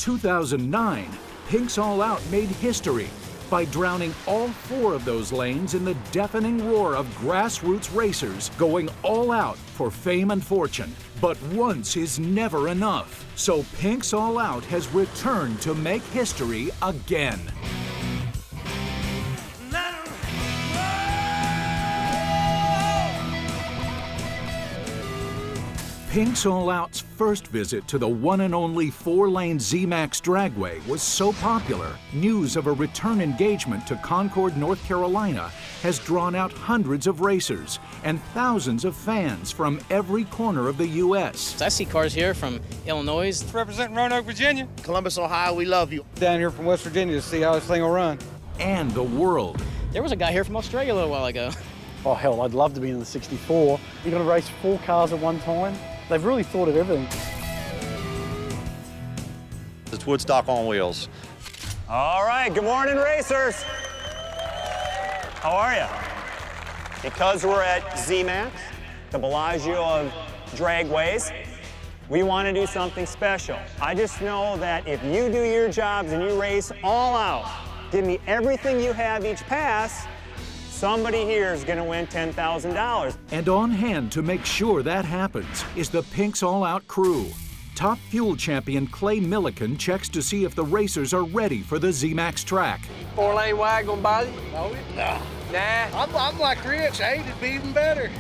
2009, Pink's All Out made history by drowning all 4 of those lanes in the deafening roar of grassroots racers going all out for fame and fortune. But once is never enough, so Pink's All Out has returned to make history again. Pink's All Out's first visit to the one and only 4-lane ZMax Dragway was so popular, news of a return engagement to Concord, North Carolina has drawn out hundreds of racers and thousands of fans from every corner of the U.S. I see cars here from Illinois. Representing Roanoke, Virginia. Columbus, Ohio, we love you. Down here from West Virginia to see how this thing will run. And the world. There was a guy here from Australia a little while ago. Oh, hell, I'd love to be in the 64. You're going to race 4 cars at one time? They've really thought of everything. It's Woodstock on wheels. All right, good morning, racers. How are you? Because we're at ZMax, the Bellagio of dragways, we want to do something special. I just know that if you do your jobs and you race all out, give me everything you have each pass, somebody here is going to win $10,000. And on hand to make sure that happens is the Pink's All Out crew. Top fuel champion Clay Milliken checks to see if the racers are ready for the ZMax track. 4-lane wide gonna bother you? No. Nah. I'm like Rich. Hey, it'd be even better.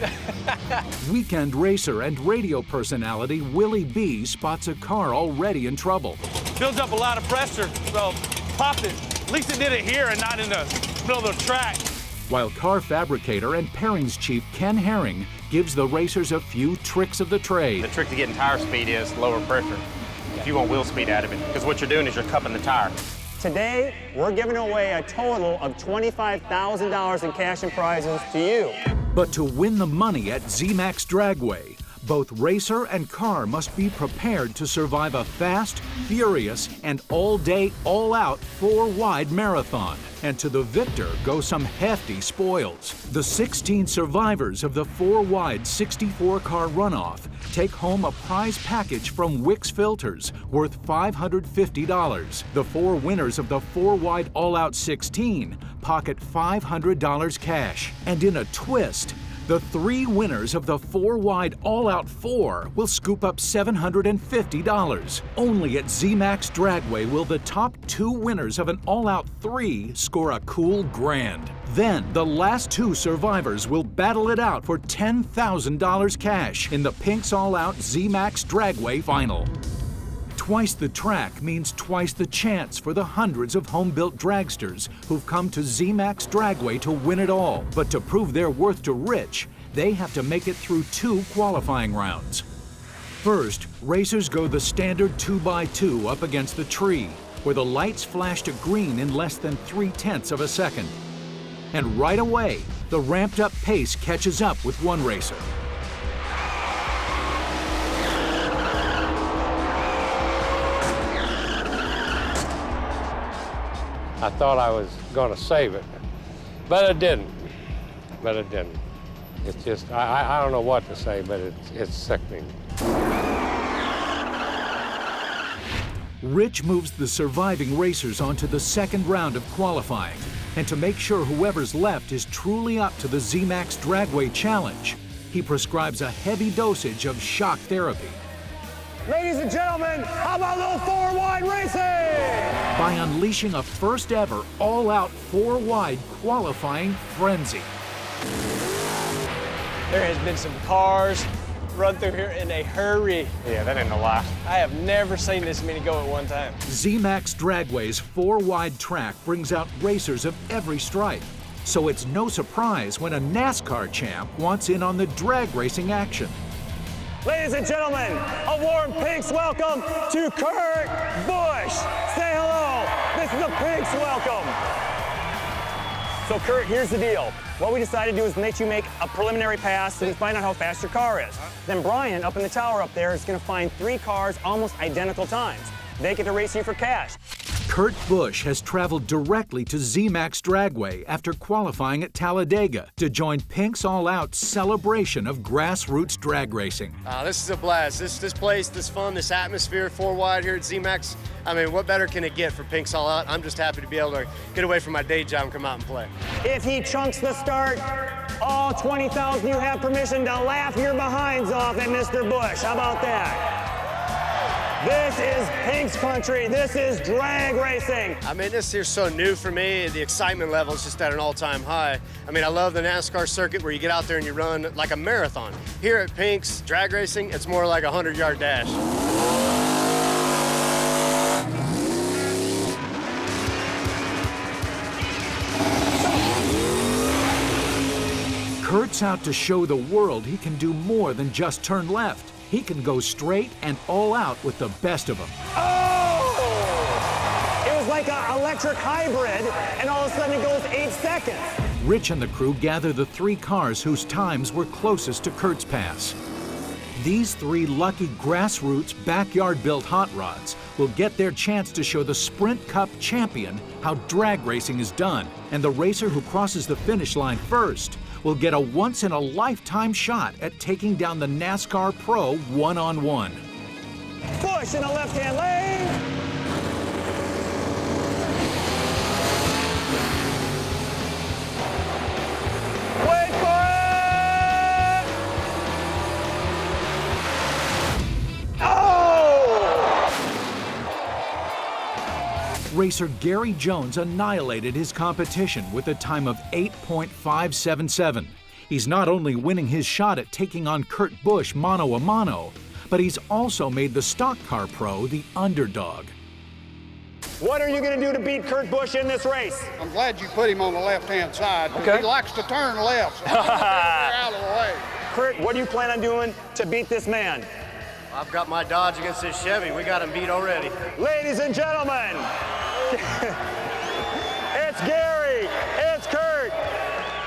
Weekend racer and radio personality Willie B spots a car already in trouble. Builds up a lot of pressure, so pop it. At least it did it here and not in the middle of the track. While car fabricator and pairings chief Ken Herring gives the racers a few tricks of the trade. The trick to getting tire speed is lower pressure if you want wheel speed out of it, because what you're doing is you're cupping the tire. Today, we're giving away a total of $25,000 in cash and prizes to you. But to win the money at ZMax Dragway, both racer and car must be prepared to survive a fast, furious, and all-day, all-out 4-wide marathon. And to the victor go some hefty spoils. The 16 survivors of the 4-wide 64-car runoff take home a prize package from Wix Filters worth $550. The 4 winners of the 4-wide all-out 16 pocket $500 cash. And in a twist, the 3 winners of the 4-wide all-out 4 will scoop up $750. Only at ZMax Dragway will the top 2 winners of an all-out 3 score a cool grand. Then the last 2 survivors will battle it out for $10,000 cash in the Pink's All Out ZMax Dragway final. Twice the track means twice the chance for the hundreds of home-built dragsters who've come to ZMax Dragway to win it all. But to prove their worth to Rich, they have to make it through 2 qualifying rounds. First, racers go the standard 2x2 up against the tree, where the lights flash to green in less than 0.3 of a second. And right away, the ramped-up pace catches up with one racer. I thought I was going to save it, but I didn't. It's just, I don't know what to say, but it's sickening. Rich moves the surviving racers onto the second round of qualifying. And to make sure whoever's left is truly up to the ZMax Dragway challenge, he prescribes a heavy dosage of shock therapy. Ladies and gentlemen, how about a little 4-wide racing? By unleashing a first ever all-out 4-wide qualifying frenzy. There has been some cars run through here in a hurry. Yeah, that ain't no lie. I have never seen this many go at one time. ZMax Dragway's 4-wide track brings out racers of every stripe. So it's no surprise when a NASCAR champ wants in on the drag racing action. Ladies and gentlemen, a warm Pink's welcome to Kurt Busch. Say hello. This is the Pink's welcome. So Kurt, here's the deal. What we decided to do is make you make a preliminary pass and find out how fast your car is. Then Brian, up in the tower up there, is going to find 3 cars almost identical times. They get to race you for cash. Kurt Busch has traveled directly to ZMax Dragway after qualifying at Talladega to join Pink's all-out celebration of grassroots drag racing. This is a blast. This place, this fun, this atmosphere, 4 wide here at ZMax. I mean, what better can it get for Pink's All Out? I'm just happy to be able to get away from my day job and come out and play. If he chunks the start, all 20,000, you have permission to laugh your behinds off at Mr. Busch. How about that? This is Pink's country. This is drag racing. I mean, this here's so new for me. The excitement level is just at an all-time high. I mean, I love the NASCAR circuit where you get out there and you run like a marathon. Here at Pink's drag racing, it's more like a 100-yard dash. Kurt's out to show the world he can do more than just turn left. He can go straight and all out with the best of them. Oh! It was like an electric hybrid, and all of a sudden it goes 8 seconds. Rich and the crew gather the 3 cars whose times were closest to Kurt's pass. These 3 lucky grassroots backyard-built hot rods will get their chance to show the Sprint Cup champion how drag racing is done, and the racer who crosses the finish line first will get a once-in-a-lifetime shot at taking down the NASCAR Pro one-on-one. Push in the left-hand lane. Wait for it! Oh! Racer Gary Jones annihilated his competition with a time of 8.577. He's not only winning his shot at taking on Kurt Busch mano-a-mano, but he's also made the Stock Car Pro the underdog. What are you going to do to beat Kurt Busch in this race? I'm glad you put him on the left-hand side. Okay. He likes to turn left, so out of the way. Kurt, what do you plan on doing to beat this man? I've got my Dodge against this Chevy. We got him beat already. Ladies and gentlemen, it's Gary, it's Kurt,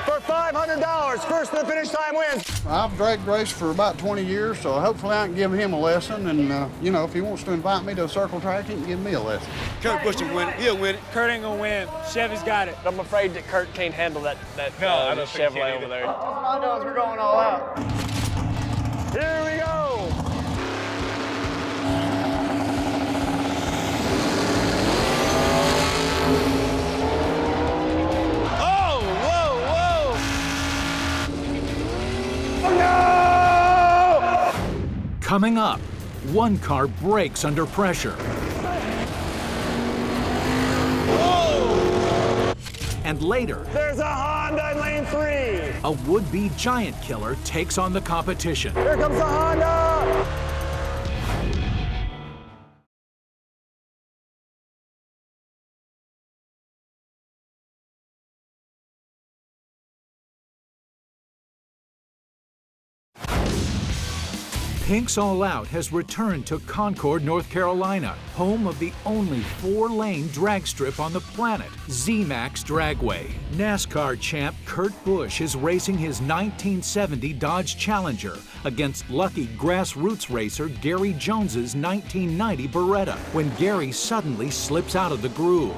for $500. First to the finish time wins. I've drag raced for about 20 years, so hopefully I can give him a lesson. And, you know, if he wants to invite me to a circle track, he can give me a lesson. Kurt Busch will win it. He'll win it. Kurt ain't gonna win. Chevy's got it. I'm afraid that Kurt can't handle that I don't think Chevrolet he over there. All I know is we're going all out. Here we go. Coming up, one car brakes under pressure. Whoa! And later, There's a Honda in lane 3. a would-be giant killer takes on the competition. Here comes the Honda. Pink's All Out has returned to Concord, North Carolina, home of the only 4-lane drag strip on the planet, ZMax Dragway. NASCAR champ Kurt Busch is racing his 1970 Dodge Challenger against lucky grassroots racer Gary Jones's 1990 Beretta when Gary suddenly slips out of the groove.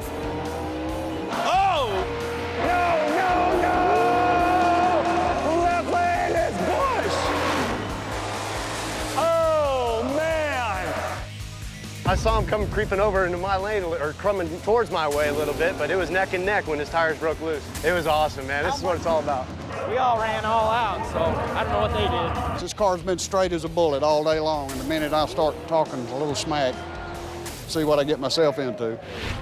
I saw him come creeping over into my lane, or coming towards my way a little bit, but it was neck and neck when his tires broke loose. It was awesome, man. This is what it's all about. We all ran all out, so I don't know what they did. This car's been straight as a bullet all day long, and the minute I start talking a little smack, see what I get myself into.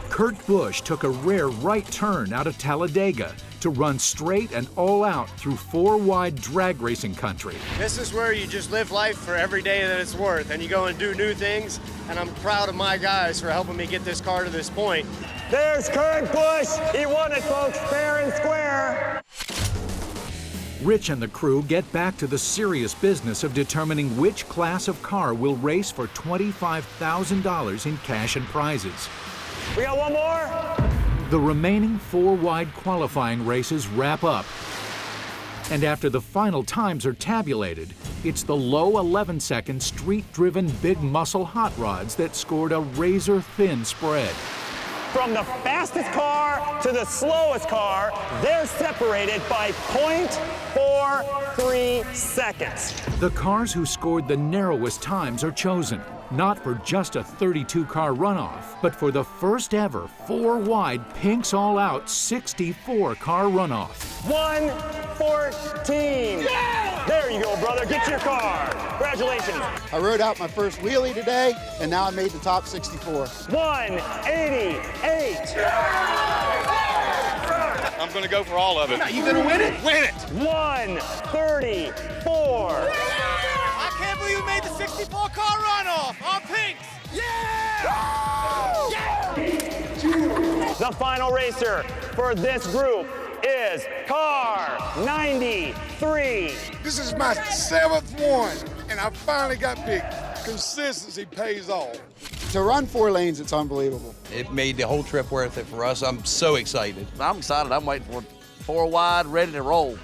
Kurt Busch took a rare right turn out of Talladega to run straight and all out through 4-wide drag racing country. This is where you just live life for every day that it's worth, and you go and do new things, and I'm proud of my guys for helping me get this car to this point. There's Kurt Busch. He won it, folks, fair and square. Rich and the crew get back to the serious business of determining which class of car will race for $25,000 in cash and prizes. We got one more? The remaining 4-wide qualifying races wrap up. And after the final times are tabulated, it's the low 11-second street-driven big muscle hot rods that scored a razor-thin spread. From the fastest car to the slowest car, they're separated by 0.43 seconds. The cars who scored the narrowest times are chosen, not for just a 32-car runoff, but for the first ever 4-wide Pinks All-Out 64-car runoff. 1:14. Yeah! There you go, brother. Get your car. Congratulations. I rode out my first wheelie today, and now I made the top 64. 188. I'm going to go for all of it. Are you going to win it? Win it! 134. I can't believe we made the 64-car runoff on Pinks. The final racer for this group is car 93. This is my 7th one, and I finally got big. Consistency pays off. To run 4 lanes, it's unbelievable. It made the whole trip worth it for us. I'm so excited. I'm excited. I'm waiting for 4 wide, ready to roll.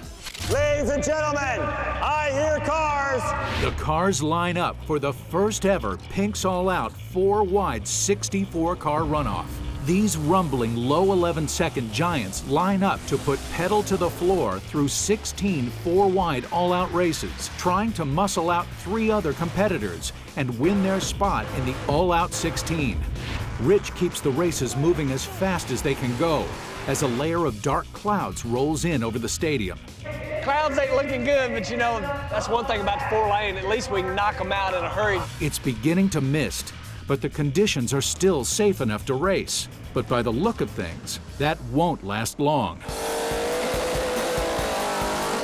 Ladies and gentlemen, I hear cars. The cars line up for the first ever Pinks All-Out 4-wide 64-car runoff. These rumbling low 11-second giants line up to put pedal to the floor through 16 4-wide all-out races, trying to muscle out 3 other competitors and win their spot in the all-out 16. Rich keeps the races moving as fast as they can go as a layer of dark clouds rolls in over the stadium. Clouds ain't looking good, but you know, that's one thing about the 4-lane. At least we can knock them out in a hurry. It's beginning to mist, but the conditions are still safe enough to race. But by the look of things, that won't last long.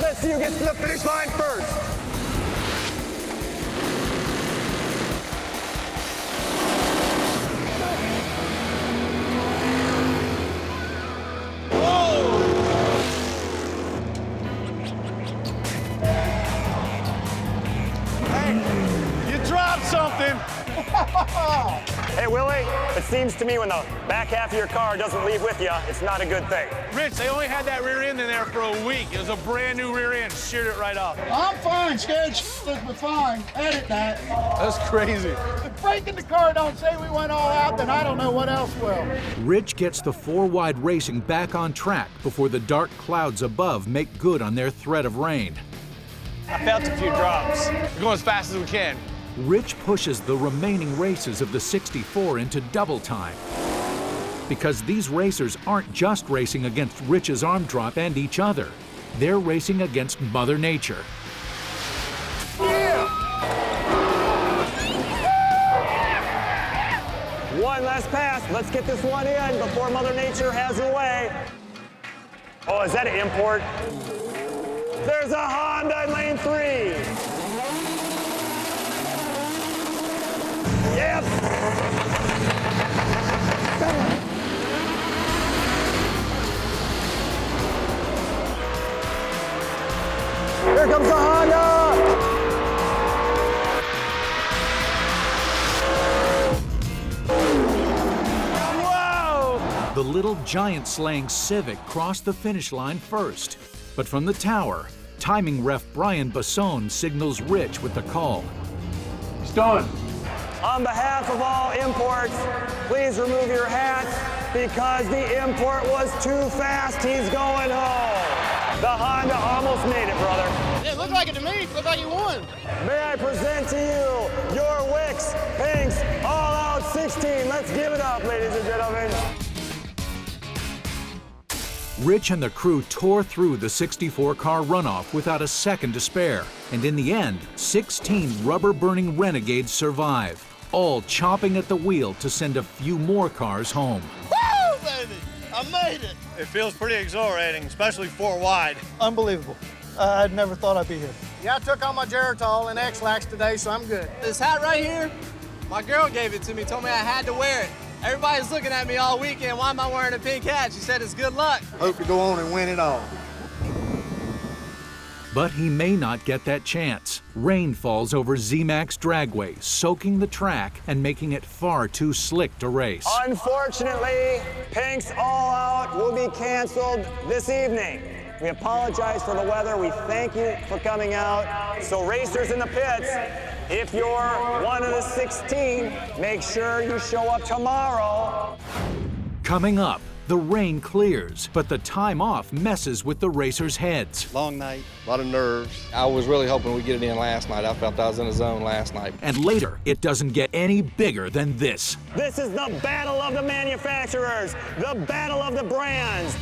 Let's see who gets to the finish line first. Something. Hey, Willie, it seems to me when the back half of your car doesn't leave with you, it's not a good thing. Rich, they only had that rear end in there for a week. It was a brand new rear end. Sheared it right off. I'm fine, Sketch. We're fine. Edit that. That's crazy. If breaking the car don't say we went all out, then I don't know what else will. Rich gets the 4-wide racing back on track before the dark clouds above make good on their threat of rain. I felt a few drops. We're going as fast as we can. Rich pushes the remaining races of the 64 into double time. Because these racers aren't just racing against Rich's arm drop and each other. They're racing against Mother Nature. Yeah! One last pass. Let's get this one in before Mother Nature has her way. Oh, is that an import? There's a Honda in lane 3. Yep. Here comes the Honda. Whoa! The little giant-slaying Civic crossed the finish line first. But from the tower, timing ref Brian Bassone signals Rich with the call. It's done. On behalf of all imports, please remove your hats because the import was too fast. He's going home. The Honda almost made it, brother. It looked like it to me. It looked like he won. May I present to you your Wix Pinks All-Out 16. Let's give it up, ladies and gentlemen. Rich and the crew tore through the 64-car runoff without a second to spare. And in the end, 16 rubber-burning renegades survive, all chomping at the wheel to send a few more cars home. Woo, baby! I made it! It feels pretty exhilarating, especially 4 wide. Unbelievable. I'd never thought I'd be here. Yeah, I took on my Geritol and X-Lax today, so I'm good. This hat right here, my girl gave it to me, told me I had to wear it. Everybody's looking at me all weekend. Why am I wearing a pink hat? She said it's good luck. Hope you go on and win it all. But he may not get that chance. Rain falls over ZMax Dragway, soaking the track and making it far too slick to race. Unfortunately, Pinks All Out will be canceled this evening. We apologize for the weather. We thank you for coming out. So racers in the pits, if you're one of the 16, make sure you show up tomorrow. Coming up, the rain clears, but the time off messes with the racers' heads. Long night. A lot of nerves. I was really hoping we'd get it in last night. I felt I was in the zone last night. And later, it doesn't get any bigger than this. This is the battle of the manufacturers, the battle of the brands.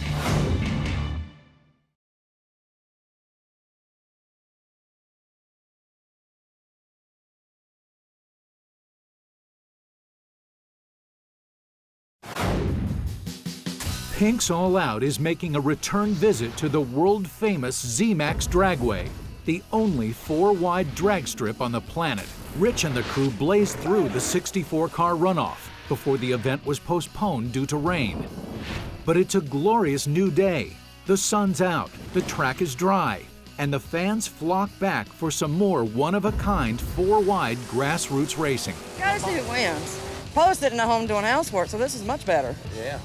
Pink's All Out is making a return visit to the world-famous ZMax Dragway, the only 4-wide drag strip on the planet. Rich and the crew blazed through the 64-car runoff before the event was postponed due to rain. But it's a glorious new day. The sun's out, the track is dry, and the fans flock back for some more one-of-a-kind 4-wide grassroots racing. Gotta see who wins. Poe's sitting at home doing housework, so this is much better. Yeah.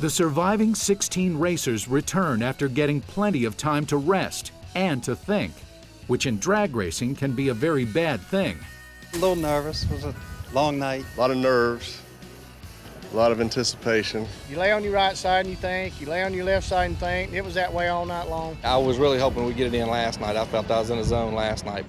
The surviving 16 racers return after getting plenty of time to rest and to think, which in drag racing can be a very bad thing. A little nervous. It was a long night. A lot of nerves. A lot of anticipation. You lay on your right side and you think, you lay on your left side and think. It was that way all night long. I was really hoping we'd get it in last night. I felt I was in the zone last night.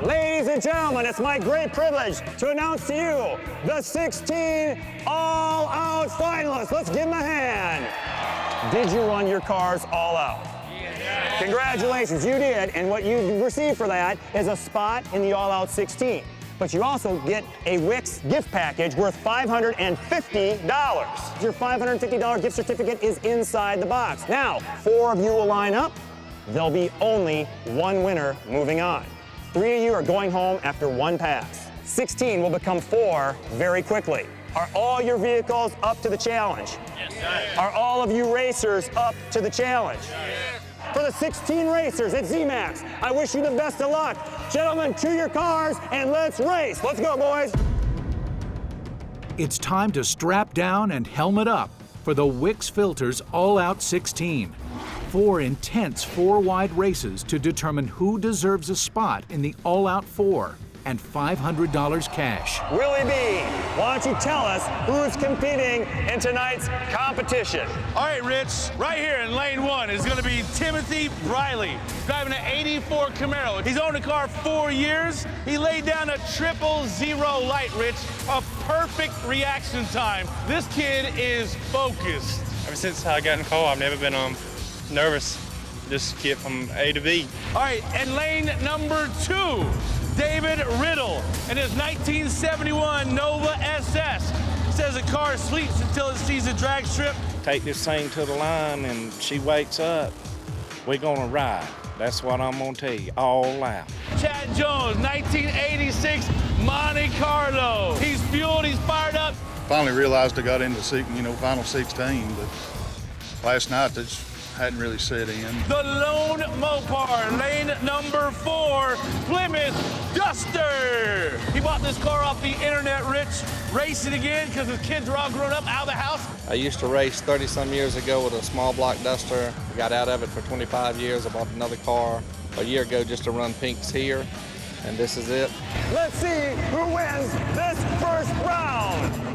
Ladies and gentlemen, it's my great privilege to announce to you the 16 all-out finalists. Let's give them a hand. Did you run your cars all out? Yes. Congratulations, you did, and what you received for that is a spot in the all-out 16. But you also get a Wix gift package worth $550. Your $550 gift certificate is inside the box. Now, 4 of you will line up. There'll be only 1 winner moving on. 3 of you are going home after 1 pass. 16 will become 4 very quickly. Are all your vehicles up to the challenge? Yes, sir. Are all of you racers up to the challenge? Yes. For the 16 racers at ZMax, I wish you the best of luck. Gentlemen, to your cars and let's race. Let's go, boys. It's time to strap down and helmet up for the Wix Filters All Out 16. 4 intense 4-wide races to determine who deserves a spot in the All Out 4 and $500 cash. Willie B, why don't you tell us who's competing in tonight's competition? All right, Rich, right here in lane 1 is going to be Timothy Briley, driving an 84 Camaro. He's owned the car 4 years. He laid down a 000 light, Rich, a perfect reaction time. This kid is focused. Ever since I got in the car, I've never been nervous. Just get from A to B. All right, and lane number 2, David Riddle in his 1971 Nova SS. Says the car sleeps until it sees a drag strip. Take this thing to the line and she wakes up, we're gonna ride. That's what I'm gonna tell you, all out. Chad Jones, 1986 Monte Carlo. He's fueled, he's fired up. Finally realized I got into final 16, but last night they just hadn't really set in. The Lone Mopar, lane number 4, Plymouth Duster. He bought this car off the internet, Rich, racing again because his kids are all grown up out of the house. I used to race 30-some years ago with a small block Duster. I got out of it for 25 years. I bought another car a year ago just to run Pinks here, and this is it. Let's see who wins this first round.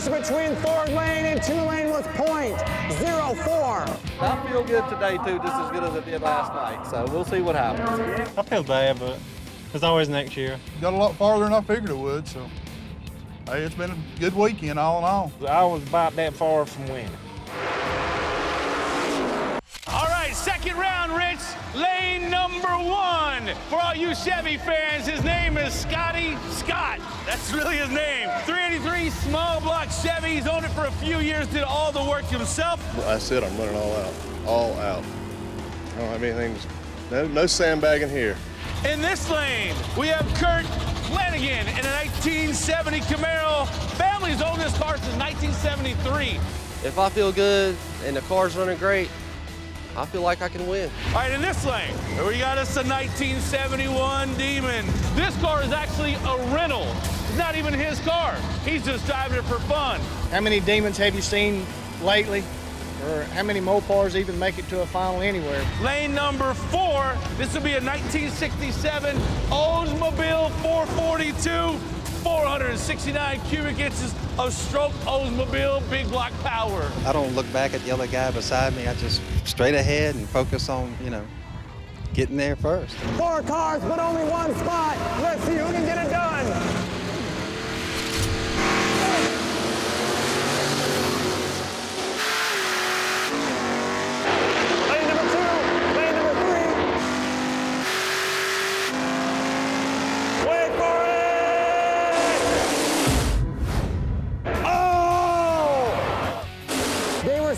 Between 3rd lane and 2 lane was .04. I feel good today, too, just as good as I did last night, so we'll see what happens. I feel bad, but it's always next year. Got a lot farther than I figured it would, so hey, it's been a good weekend all in all. I was about that far from winning. All right, second round, Rich. Lane number 1. For all you Chevy fans, his name is Scotty Scott. That's really his name. 383 small block Chevy. He's owned it for a few years, did all the work himself. I said I'm running all out. All out. I don't have anything, no sandbagging here. In this lane, we have Kurt Flanagan in a 1970 Camaro. Family's owned this car since 1973. If I feel good and the car's running great, I feel like I can win. All right, in this lane, we got us a 1971 Demon. This car is actually a rental. It's not even his car. He's just driving it for fun. How many Demons have you seen lately? Or how many Mopars even make it to a final anywhere? Lane number 4, this will be a 1967 Oldsmobile 442, 469 cubic inches of stroke Oldsmobile big block power. I don't look back at the other guy beside me. I just straight ahead and focus on, getting there first. 4 cars, but only 1 spot. Let's see who can get it done.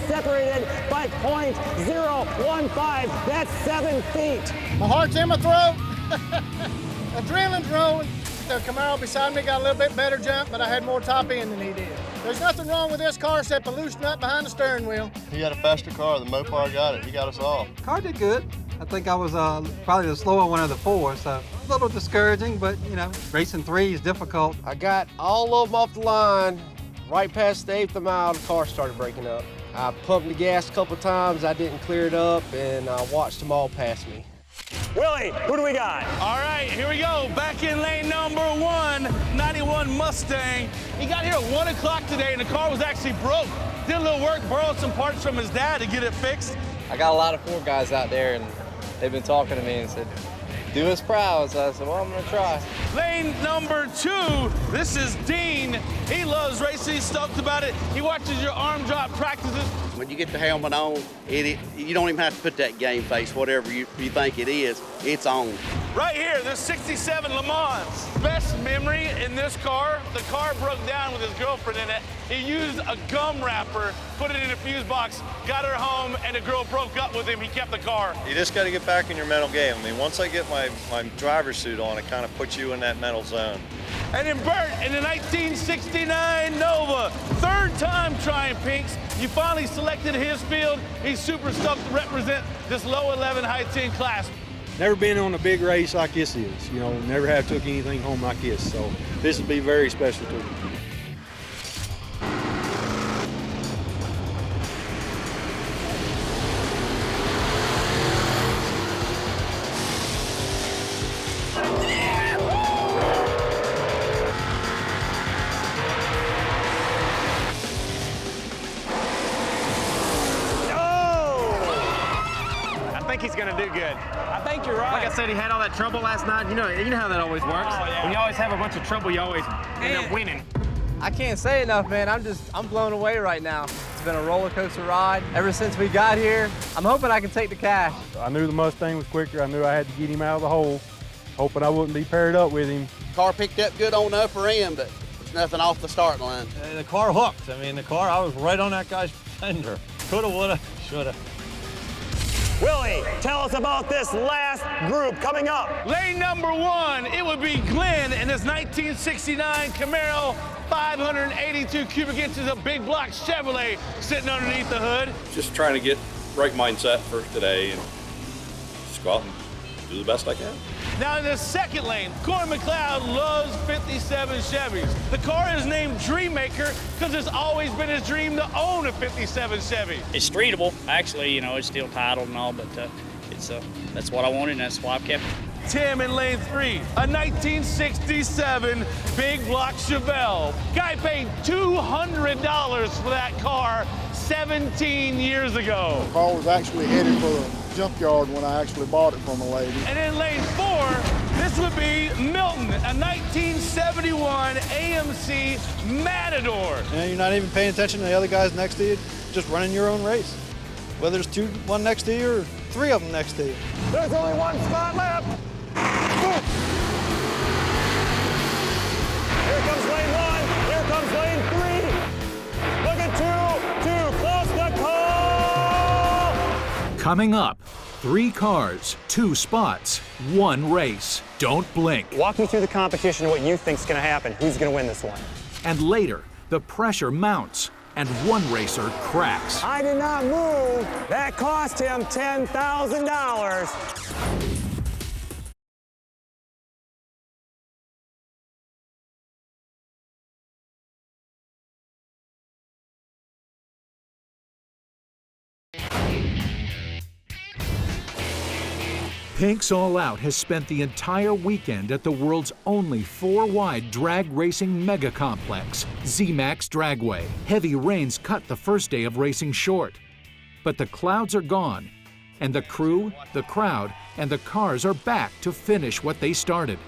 Separated by .015. That's 7 feet. My heart's in my throat. Adrenaline's rolling. The Camaro beside me got a little bit better jump, but I had more top end than he did. There's nothing wrong with this car except the loose nut behind the steering wheel. He had a faster car. The Mopar got it. He got us all. Car did good. I think I was probably the slower one of the 4, so a little discouraging, but, racing 3 is difficult. I got all of them off the line. Right past the 8th mile, the car started breaking up. I pumped the gas a couple times, I didn't clear it up, and I watched them all pass me. Willie, who do we got? All right, here we go. Back in lane number 1, 91 Mustang. He got here at 1 o'clock today, and the car was actually broke. Did a little work, borrowed some parts from his dad to get it fixed. I got a lot of 4 guys out there, and they've been talking to me and said, do us proud. So I said, well, I'm gonna try. Lane number 2, this is Dean. He loves racing, he's stoked about it. He watches your arm drop practices. When you get the helmet on, you don't even have to put that game face, whatever you think it is, it's on. Right here, this 67 Le Mans. Best memory in this car, the car broke down with his girlfriend in it. He used a gum wrapper, put it in a fuse box, got her home, and the girl broke up with him. He kept the car. You just got to get back in your mental game. I mean, once I get my driver's suit on, it kind of puts you in that mental zone. And then Bert in the 1969 Nova, 3rd time trying pinks. You finally selected his field. He's super stoked to represent this low 11 high 10 class. Never been on a big race like this is. Never have took anything home like this. So this will be very special to me. I think he's gonna do good. I think you're right. Like I said, he had all that trouble last night. You know how that always works. Oh, yeah. When you always have a bunch of trouble, you always end up winning. I can't say enough, man. I'm blown away right now. It's been a roller coaster ride ever since we got here. I'm hoping I can take the cash. I knew the Mustang was quicker. I knew I had to get him out of the hole, hoping I wouldn't be paired up with him. Car picked up good on the upper end, but it's nothing off the starting line. The car hooked. I mean, I was right on that guy's fender. Coulda, woulda, shoulda. Willie, tell us about this last group coming up. Lane number 1, it would be Glenn in his 1969 Camaro, 582 cubic inches of big block Chevrolet sitting underneath the hood. Just trying to get right mindset for today and just go out and do the best I can. Now in the 2nd lane, Corey McLeod loves 57 Chevys. The car is named Dreammaker because it's always been his dream to own a 57 Chevy. It's streetable, actually, it's still titled and all, but that's what I wanted and that's why I've kept it. Tim in lane 3, a 1967 big block Chevelle. Guy paid $200 for that car 17 years ago. The car was actually headed for the junkyard when I actually bought it from a lady. And in lane 4, this would be Milton, a 1971 AMC Matador. You're not even paying attention to the other guys next to you, just running your own race. Whether it's one next to you or 3 of them next to you. There's only 1 spot left. Here comes lane 1, here comes lane 3. Look at 2, close to call. Coming up, 3 cars, 2 spots, 1 race. Don't blink. Walk me through the competition and what you think's gonna happen. Who's gonna win this one? And later, the pressure mounts. and one racer cracks. I did not move. That cost him $10,000. Pink's All Out has spent the entire weekend at the world's only 4-wide drag racing mega complex, ZMax Dragway. Heavy rains cut the first day of racing short. But the clouds are gone, and the crew, the crowd, and the cars are back to finish what they started.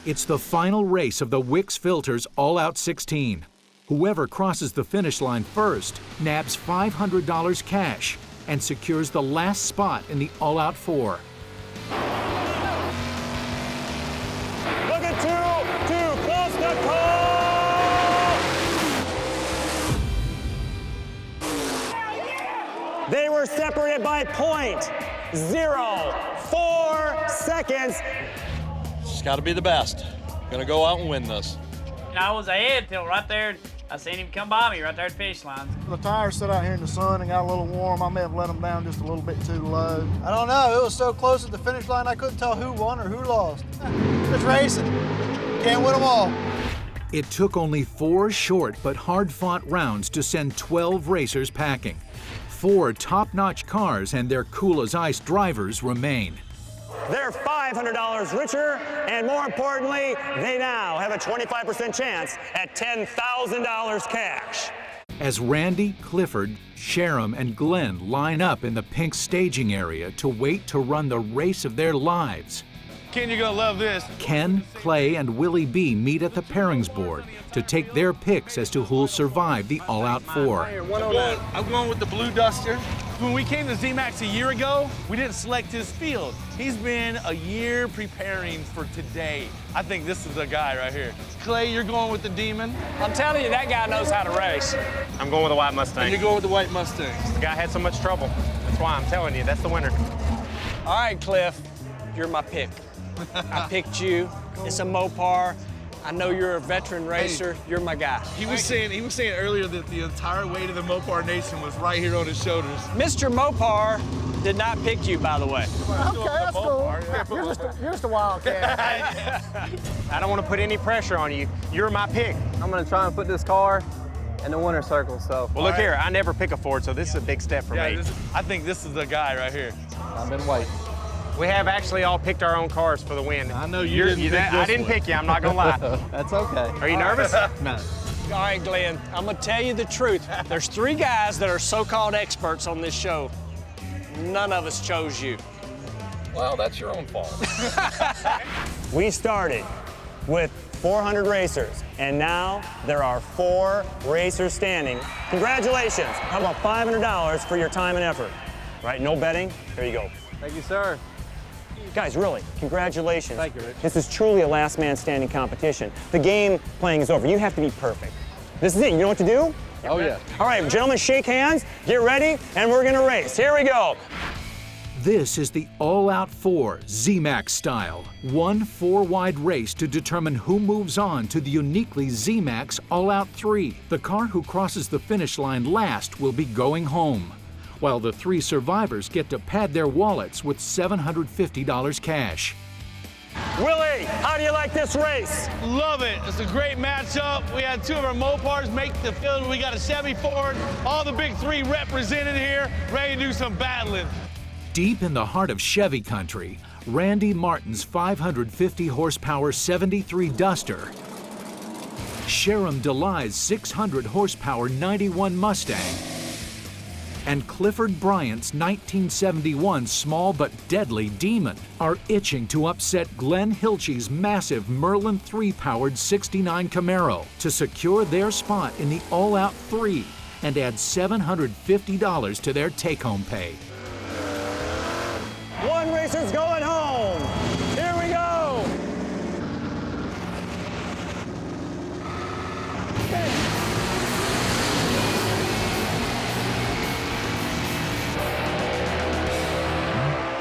It's the final race of the Wix Filters All Out 16. Whoever crosses the finish line first nabs $500 cash and secures the last spot in the All Out 4. Look at two close to call. They were separated by 0.04 seconds. It's got to be the best. Gonna go out and win this. I was ahead till right there. I seen him come by me right there at the finish line. The tires sat out here in the sun and got a little warm. I may have let them down just a little bit too low. I don't know. It was so close at the finish line, I couldn't tell who won or who lost. It's racing. Can't win them all. It took only 4 short but hard-fought rounds to send 12 racers packing. 4 top-notch cars and their cool-as-ice drivers remain. They're $500 richer, and more importantly, they now have a 25% chance at $10,000 cash. As Randy, Clifford, Sharon, and Glenn line up in the pink staging area to wait to run the race of their lives, Ken, you're gonna love this. Ken, Clay, and Willie B meet at the pairings board to take their picks as to who'll survive the All Out 4. I'm going with the Blue Duster. When we came to ZMax a year ago, we didn't select his field. He's been a year preparing for today. I think this is the guy right here. Clay, you're going with the Demon. I'm telling you, that guy knows how to race. I'm going with the White Mustang. And you're going with the White Mustang. The guy had so much trouble. That's why I'm telling you, that's the winner. All right, Cliff, you're my pick. I picked you. It's a Mopar. I know you're a veteran racer. You're my guy. He was saying earlier that the entire weight of the Mopar Nation was right here on his shoulders. Mr. Mopar did not pick you, by the way. Okay, that's cool. You're just a wildcat. I don't want to put any pressure on you. You're my pick. I'm gonna try and put this car in the winner's circle, so. Well, look here, I never pick a Ford, so this is a big step for me. I think this is the guy right here. I've been waiting. We have actually all picked our own cars for the win. I know you didn't pick this I didn't pick you, I'm not gonna lie. That's okay. Are you nervous? No. All right, Glenn, I'm gonna tell you the truth. There's 3 guys that are so-called experts on this show. None of us chose you. Well, that's your own fault. We started with 400 racers, and now there are 4 racers standing. Congratulations. How about $500 for your time and effort? Right, no betting? Here you go. Thank you, sir. Guys, really, congratulations. Thank you, Rich. This is truly a last man standing competition. The game playing is over. You have to be perfect. This is it. You know what to do? Oh, yeah. All right, gentlemen, shake hands, get ready, and we're gonna race. Here we go. This is the All Out 4 ZMax style. One 4-wide race to determine who moves on to the uniquely ZMax All Out 3. The car who crosses the finish line last will be going home, while the 3 survivors get to pad their wallets with $750 cash. Willie, how do you like this race? Love it. It's a great matchup. We had 2 of our Mopars make the field. We got a Chevy Ford. All the big 3 represented here, ready to do some battling. Deep in the heart of Chevy country, Randy Martin's 550 horsepower 73 Duster, Sharon Delai's 600 horsepower 91 Mustang, and Clifford Bryant's 1971 small but deadly Demon are itching to upset Glenn Hilchey's massive Merlin 3-powered 69 Camaro to secure their spot in the All Out 3 and add $750 to their take-home pay. One racer's going home. Here we go.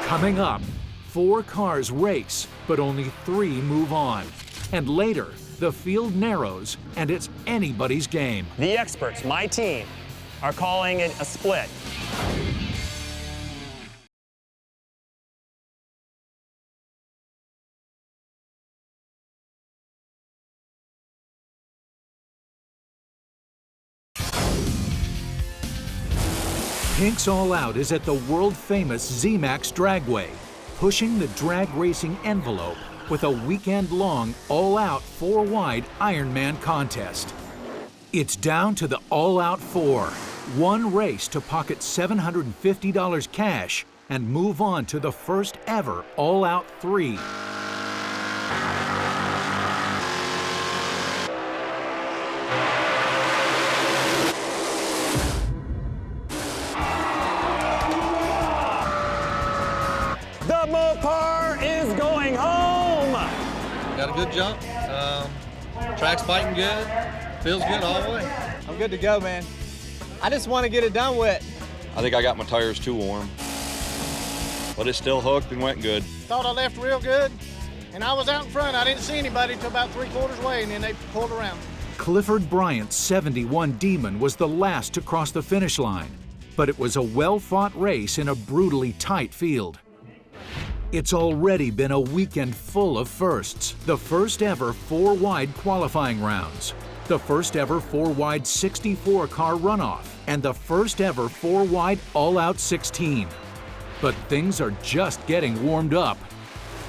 Coming up, 4 cars race, but only 3 move on. And later, The field narrows, and it's anybody's game. The experts, my team, are calling it a split. Pink's All Out is at the world-famous ZMax Dragway, pushing the drag racing envelope with a weekend-long, all-out, four-wide Ironman contest. It's down to the All-Out 4, one race to pocket $750 cash and move on to the first ever All-Out 3. The Mopar is going home! Got a good jump. Track's biting good. Feels good all the way. I'm good to go, man. I just want to get it done with. I think I got my tires too warm. But it's still hooked and went good. Thought I left real good, and I was out in front. I didn't see anybody till about 3/4 way, and then they pulled around. Clifford Bryant's 71 Demon was the last to cross the finish line, but it was a well-fought race in a brutally tight field. It's already been a weekend full of firsts. The first ever four-wide qualifying rounds, the first ever four-wide 64-car runoff, and the first ever four-wide all-out 16. But things are just getting warmed up.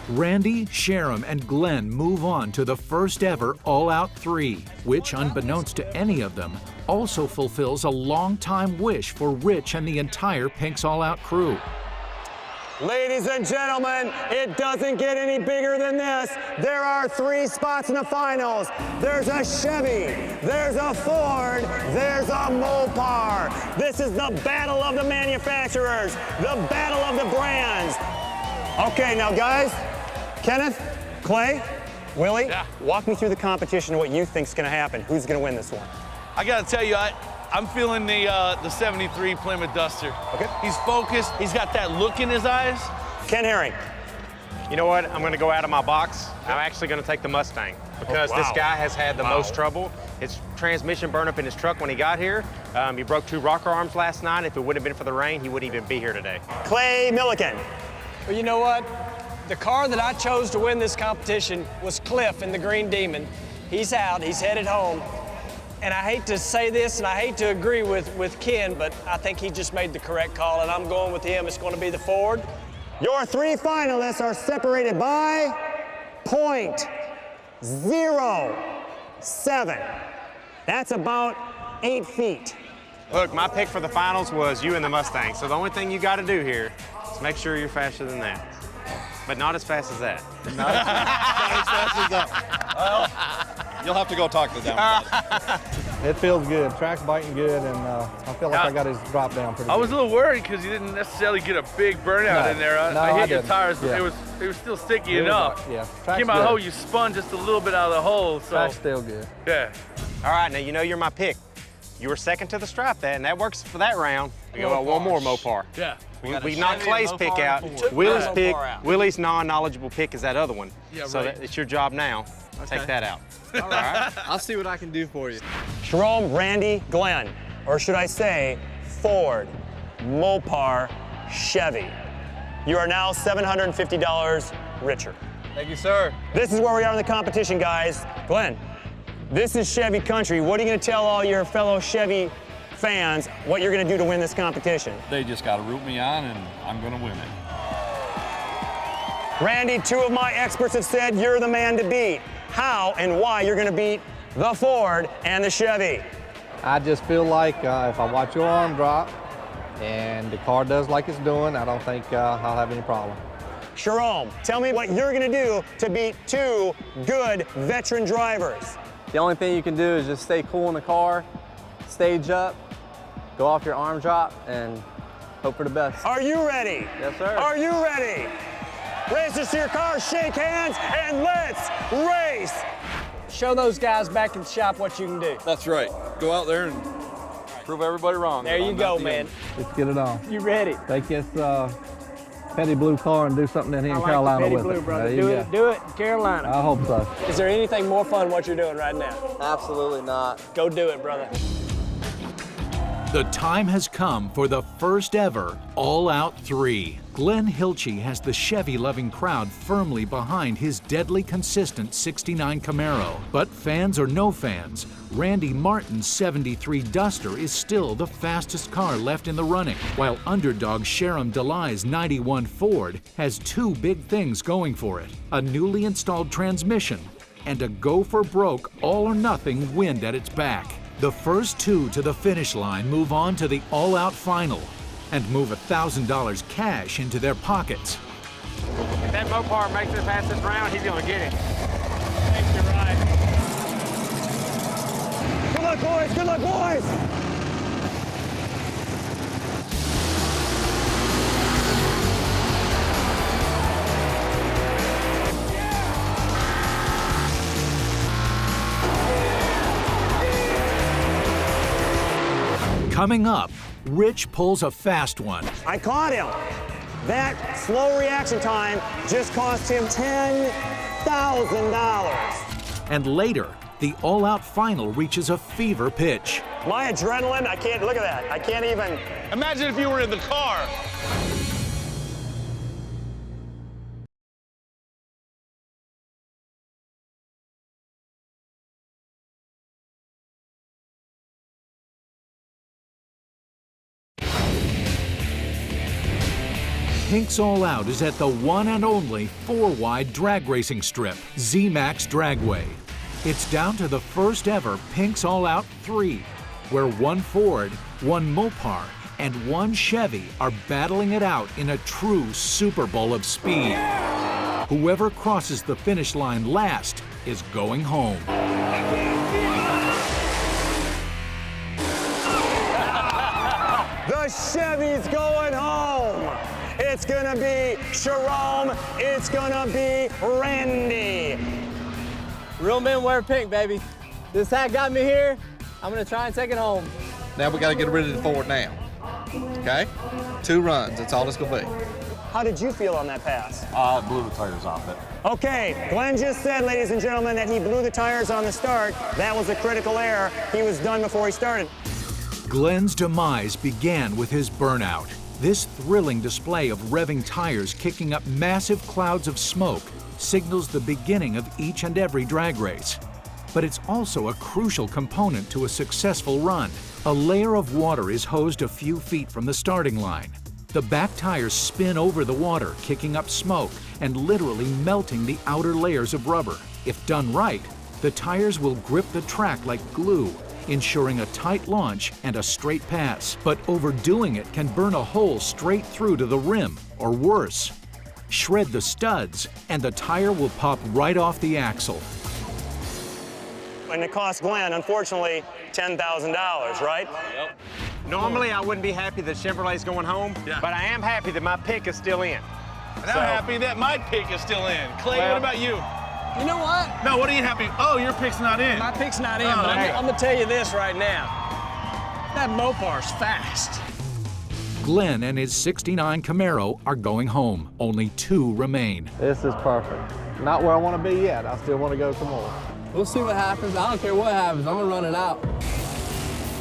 Randy, Sharon, and Glenn move on to the first ever all-out 3, which, unbeknownst to any of them, also fulfills a long-time wish for Rich and the entire Pink's All-Out crew. Ladies and gentlemen, it doesn't get any bigger than this. There are 3 spots in the finals. There's a Chevy, there's a Ford, there's a Mopar. This is the battle of the manufacturers, the battle of the brands. Okay, now guys, Kenneth, Clay, Willie, walk me through the competition and what you think's gonna happen. Who's gonna win this one? I gotta tell you, I'm feeling the 73 Plymouth Duster. Okay. He's focused, he's got that look in his eyes. Ken Herring. You know what? I'm going to go out of my box. I'm actually going to take the Mustang because this guy has had the most trouble. His transmission burned up in his truck when he got here. He broke 2 rocker arms last night. If it wouldn't have been for the rain, he wouldn't even be here today. Clay Milliken. Well, you know what? The car that I chose to win this competition was Cliff in the Green Demon. He's out, he's headed home. And I hate to say this, and I hate to agree with Ken, but I think he just made the correct call, and I'm going with him. It's going to be the Ford. Your 3 finalists are separated by .07. That's about 8 feet. Look, my pick for the finals was you and the Mustang, so the only thing you got to do here is make sure you're faster than that. But not as fast as that. Not as fast as that. Well, you'll have to go talk to them. It feels good. Track's biting good, and I feel like I got his drop down pretty good. I was a little worried because you didn't necessarily get a big burnout in there. I hit your tires, but it was still sticky enough. Came out hole, you spun just a little bit out of the hole. So. Track's still good. Yeah. All right, now you know you're my pick. You were second to the stripe, and that works for that round. We got one more Mopar. Yeah. We knocked Clay's pick out. Willie's pick, Willie's non-knowledgeable pick is that other one. Yeah, so right. it's your job now. Take that out. All right. I'll see what I can do for you. Jerome, Randy, Glenn, or should I say Ford, Mopar, Chevy. You are now $750 richer. Thank you, sir. This is where we are in the competition, guys. Glenn, this is Chevy country. What are you going to tell all your fellow Chevy fans what you're going to do to win this competition? They just got to root me on, and I'm going to win it. Randy, 2 of my experts have said you're the man to beat. How and why you're going to beat the Ford and the Chevy? I just feel like if I watch your arm drop and the car does like it's doing, I don't think I'll have any problem. Jerome, tell me what you're going to do to beat 2 good veteran drivers. The only thing you can do is just stay cool in the car, stage up, go off your arm drop, and hope for the best. Are you ready? Yes, sir. Are you ready? Racers to your cars, shake hands, and let's race! Show those guys back in the shop what you can do. That's right. Go out there and prove everybody wrong. There you go, man. Let's get it on. You ready? Take this petty blue car and do something in here in I Carolina like the with petty blue, it. brother. There you go. Do it in Carolina. I hope so. Is there anything more fun than what you're doing right now? Absolutely not. Go do it, brother. The time has come for the first ever All-Out 3. Glenn Hilchey has the Chevy-loving crowd firmly behind his deadly consistent 69 Camaro. But fans or no fans, Randy Martin's 73 Duster is still the fastest car left in the running, while underdog Sharon Delai's 91 Ford has two big things going for it: a newly installed transmission and a go-for-broke, all-or-nothing wind at its back. The first two to the finish line move on to the all-out final and move $1,000 cash into their pockets. If that Mopar makes it past this round, he's gonna get it. Thanks, you're right. Good luck, boys. Good luck, boys. Coming up, Rich pulls a fast one. I caught him. That slow reaction time just cost him $10,000. And later, the all-out final reaches a fever pitch. My adrenaline, I can't, look at that. I can't even. Imagine if you were in the car. Pink's All Out is at the one and only 4-wide drag racing strip, ZMax Dragway. It's down to the first ever Pink's All Out 3, where one Ford, one Mopar, and one Chevy are battling it out in a true Super Bowl of speed. Whoever crosses the finish line last is going home. The Chevy's going home. It's gonna be Jerome, it's gonna be Randy. Real men wear pink, baby. This hat got me here. I'm gonna try and take it home. Now we got to get rid of the Ford now. Okay? 2 runs, that's all it's going to be. How did you feel on that pass? I blew the tires off it. Okay, Glenn just said, ladies and gentlemen, that he blew the tires on the start. That was a critical error. He was done before he started. Glenn's demise began with his burnout. This thrilling display of revving tires kicking up massive clouds of smoke signals the beginning of each and every drag race. But it's also a crucial component to a successful run. A layer of water is hosed a few feet from the starting line. The back tires spin over the water, kicking up smoke and literally melting the outer layers of rubber. If done right, the tires will grip the track like glue, ensuring a tight launch and a straight pass. But overdoing it can burn a hole straight through to the rim, or worse. Shred the studs, and the tire will pop right off the axle. And it cost Glenn, unfortunately, $10,000, right? Yep. Normally, I wouldn't be happy that Chevrolet's going home, but I am happy that my pick is still in. And I'm happy that my pick is still in. Clay, Well, what about you? You know what? No, what are you happy? Oh, your pick's not in. My pick's not in, Oh, but hey. I'm gonna tell you this right now. That Mopar's fast. Glenn and his 69 Camaro are going home. Only 2 remain. This is perfect. Not where I want to be yet. I still want to go some more. We'll see what happens. I don't care what happens. I'm gonna run it out.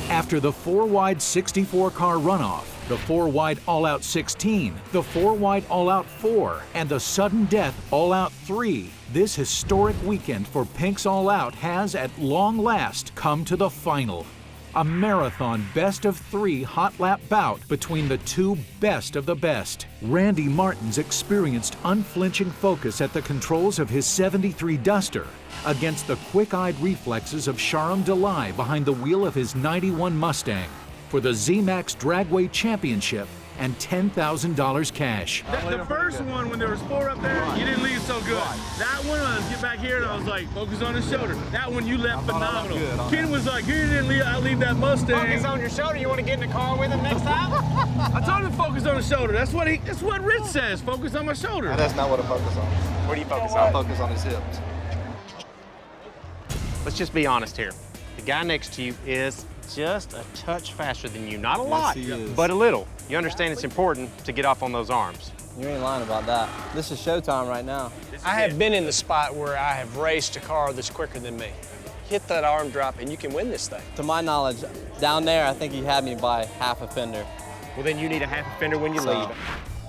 After the 4-wide 64-car runoff, the 4-wide All-Out 16, the 4-wide All-Out 4, and the sudden death All-Out 3, this historic weekend for Pink's All-Out has, at long last, come to the final. A marathon best-of-3 hot lap bout between the 2 best of the best. Randy Martin's experienced, unflinching focus at the controls of his 73 Duster against the quick-eyed reflexes of Sharon Delai behind the wheel of his 91 Mustang for the ZMax Dragway Championship and $10,000 cash. The first one, when there was 4 up there, you didn't leave so good. That one, I was get back here and I was like, focus on his shoulder. That one, you left phenomenal. Ken was like, you didn't leave that Mustang. Focus on your shoulder. You want to get in the car with him next time? I told him to focus on the shoulder. That's what Rich says. Focus on my shoulder. That's not what I focus on. What do you focus I on? focus on his hips. Let's just be honest here. The guy next to you is just a touch faster than you. Not a lot, he is. but a little. You understand it's important to get off on those arms. You ain't lying about that. This is showtime right now. I have been in the spot where I have raced a car that's quicker than me. Hit that arm drop and you can win this thing. To my knowledge, down there, I think he had me by half a fender. Well, then you need a half a fender when you leave.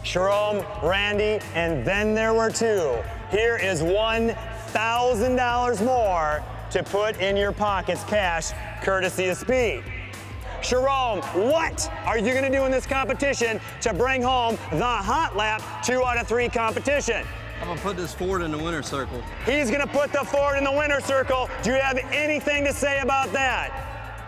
Jerome, Randy, and then there were two. Here is $1,000 more to put in your pockets cash, courtesy of Speed. Jerome, what are you gonna do in this competition to bring home the Hot Lap 2 out of 3 competition? I'm gonna put this Ford in the winner's circle. He's gonna put the Ford in the winner's circle. Do you have anything to say about that?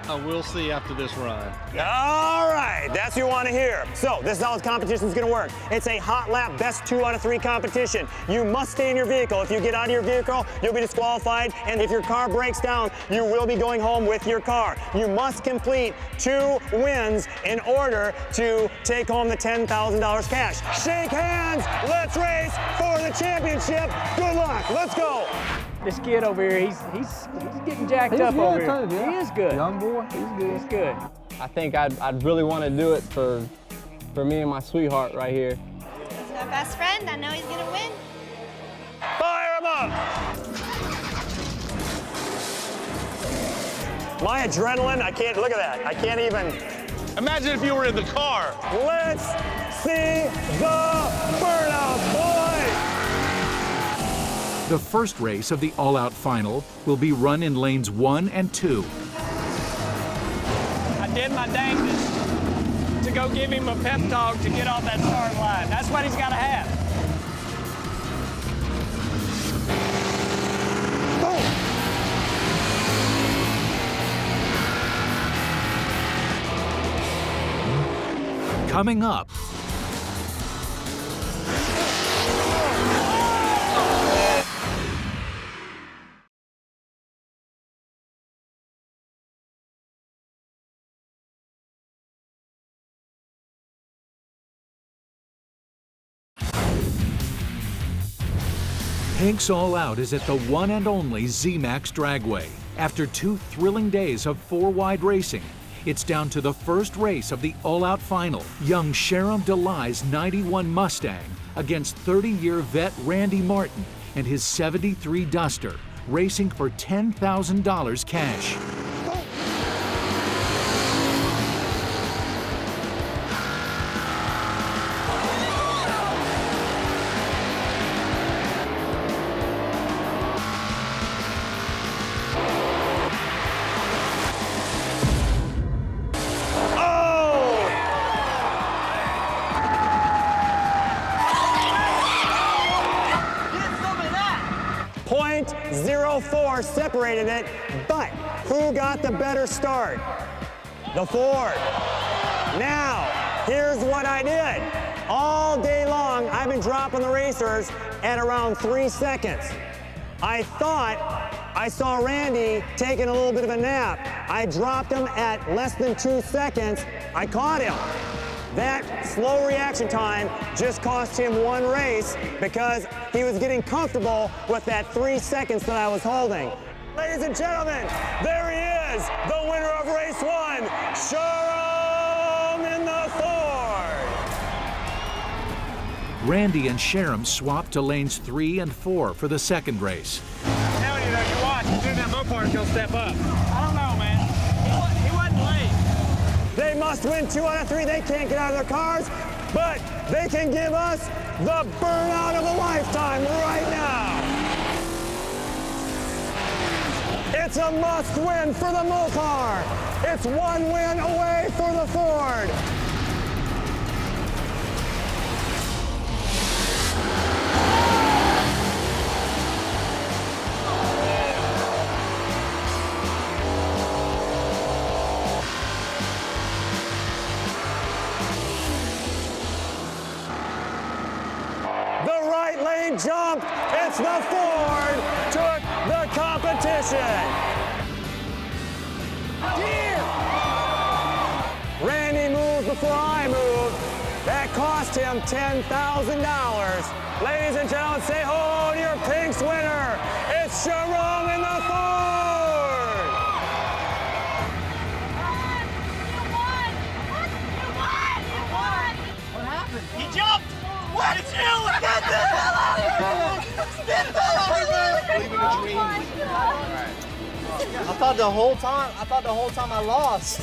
We'll see after this run. All right, that's what you want to hear. So this is how this competition is going to work. It's a hot lap best 2 out of 3 competition. You must stay in your vehicle. If you get out of your vehicle, you'll be disqualified. And if your car breaks down, you will be going home with your car. You must complete 2 wins in order to take home the $10,000 cash. Shake hands. Let's race for the championship. Good luck. Let's go. This kid over here, he's getting jacked up over here. Too, yeah. He is good. Young boy. He's good. He's good. I think I'd really want to do it for me and my sweetheart right here. He's my best friend. I know he's gonna win. Fire him up! My adrenaline, I can't, look at that. I can't even. Imagine if you were in the car. Let's see the burnout, boys! The first race of the all-out final will be run in lanes 1 and 2. I did my dangest to go give him a pep talk to get off that start line. That's what he's got to have. Coming up, Pink's All Out is at the one and only ZMax Dragway. After 2 thrilling days of 4-wide racing, it's down to the first race of the all-out final. Young Sharon Delai's 91 Mustang against 30-year vet Randy Martin and his 73 Duster, racing for $10,000 cash. .04 separated it, but who got the better start? The Ford. Now, here's what I did. All day long, I've been dropping the racers at around 3 seconds. I thought I saw Randy taking a little bit of a nap. I dropped him at less than 2 seconds. I caught him. That slow reaction time just cost him 1 race because he was getting comfortable with that 3 seconds that I was holding. Ladies and gentlemen, there he is, the winner of race 1, Sharon in the Ford. Randy and Sharon swapped to lanes 3 and 4 for the second race. I'm telling you though, you watch, as soon as that Mopart's gonna step up. I don't know, man. He wasn't late. They must win 2 out of 3. They can't get out of their cars, but they can give us the burnout of a lifetime right now. It's a must win for the Mopar. It's 1 win away for the Ford. Jumped. It's the Ford took the competition. Randy moved before I moved. That cost him $10,000. Ladies and gentlemen, say ho to your Pink's winner. It's Sharon in the Ford. You won! What happened? He jumped! What? I thought the whole time I lost.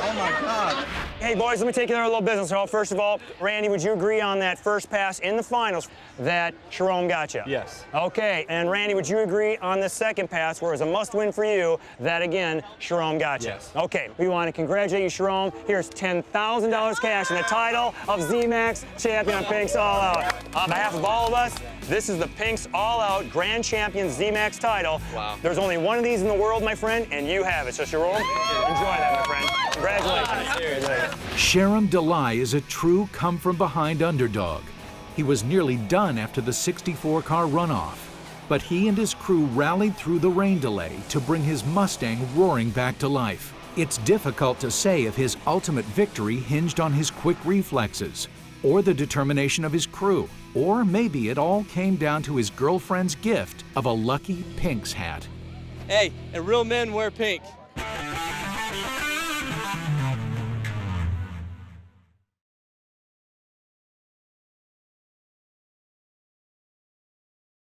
Oh my God. Hey boys, let me take you there a little business. First of all, Randy, would you agree on that first pass in the finals that Sharon got you? Yes. Okay, and Randy, would you agree on the second pass where it was a must-win for you that again, Sharon got you? Yes. Okay, we want to congratulate you, Sharon. Here's $10,000 cash and the title of ZMax Champion of Pinks All Out. On behalf of all of us, this is the Pinks All Out Grand Champion ZMax title. Wow. There's only one of these in the world, my friend, and you have it. So Sharon, enjoy that, my friend. Congratulations. Sharon Delay is a true come-from-behind underdog. He was nearly done after the 64-car runoff, but he and his crew rallied through the rain delay to bring his Mustang roaring back to life. It's difficult to say if his ultimate victory hinged on his quick reflexes, or the determination of his crew, or maybe it all came down to his girlfriend's gift of a lucky Pinks hat. Hey, and real men wear pink.